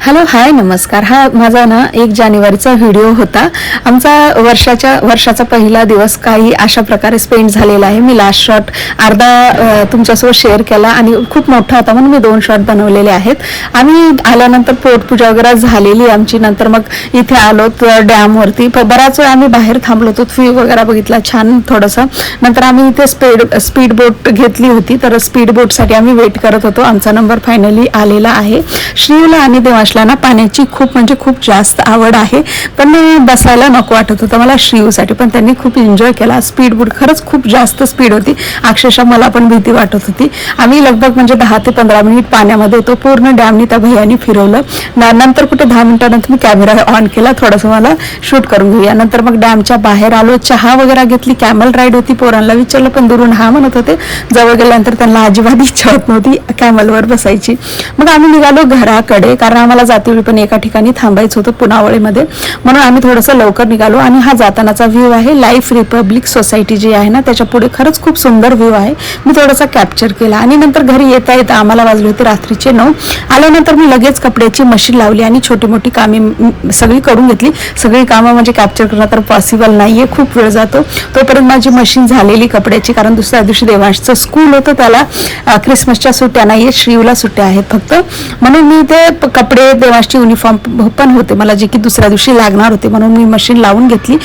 Hello hi नमस्कार. हा माझा ना 1 जानेवारीचा व्हिडिओ होता. आमचा वर्षाचा पहिला दिवस काही अशा प्रकारे स्पेंड झालेला आहे. मी लास्ट शॉट अर्धा तुमच्यासोबत शेअर केला आणि खूप मोठा होता म्हणून मी 2 शॉट बनवलेले आहेत. आम्ही आल्यानंतर पोटपूजा वगैरे झालेली आमची. नंतर मग इथे आलो डॅमवरती. बराच वेळ आम्ही बाहेर थांबलो होतो, व्ह्यू वगैरे बघितला छान थोडंसं. नंतर आम्ही इथे स्पीड बोट घेतली होती, तर स्पीड बोटसाठी आम्ही वेट करत होतो. आमचा नंबर फायनली आलेला आहे. श्रीला आणि देवांशला ना पाण्याची खूप जास्त आवड आहे, पण बसायला नको वाटत होतं मला श्रीसाठी, पण त्यांनी खूप एन्जॉय केला. स्पीड बोट खरंच खूप जास्त स्पीड होती, अक्षरशः मला पण भीती वाटत होती. आम्ही लगभग म्हणजे 10 ते 15 मिनिट पाण्यामध्ये होतो. पूर्ण डॅमनी त्या भैयानी फिरवलं. नंतर कुठे 10 मिनिटानंतर मी कॅमेरा ऑन केला, थोडंसं मला शूट करून घेऊया. नंतर मग डॅमच्या बाहेर आलो, चहा वगैरे घेतली. कॅमल राईड होती, पोरांना विचारलं पण दुरून हा म्हणत होते. जवळ गेल्यानंतर त्यांना अजिबात इच्छा होत नव्हती कॅमलवर बसायची. मग आम्ही निघालो घराकडे, कारण आम्हाला जातीवेळी पण एका ठिकाणी थांबायचं होतं पुनावळीमध्ये, म्हणून आम्ही थोडंसं लवकर निघालो. आणि हा जातानाचा व्ह्यू आहे. लाईफ रिपब्लिक सोसायटी जी आहे ना, त्याच्या पुढे खरंच खूप सुंदर व्ह्यू आहे. मी थोडासा कॅप्चर केला. आणि नंतर घरी येता येता आम्हाला वाजले होते रात्रीचे 9. आल्यानंतर मी लगेच कपड्याची मशीन लावली आणि छोटी मोठी कामे सगळी करून घेतली. सगळी कामं म्हणजे कॅप्चर करणं तर पॉसिबल नाहीये, खूप वेळ जातो. तोपर्यंत माझी मशीन झालेली कपड्याची, कारण दुसऱ्या दिवशी देवांशचं स्कूल होतं, त्याला क्रिसमसच्या सुट्ट्या नाहीये, श्रीला सुट्ट्या आहेत फक्त. म्हणून मी ते कपडे, देवांशची युनिफॉर्म पण होते मला, जे की दुसऱ्या दिवशी लागणार होते, म्हणून मी मशीन लावून घेतली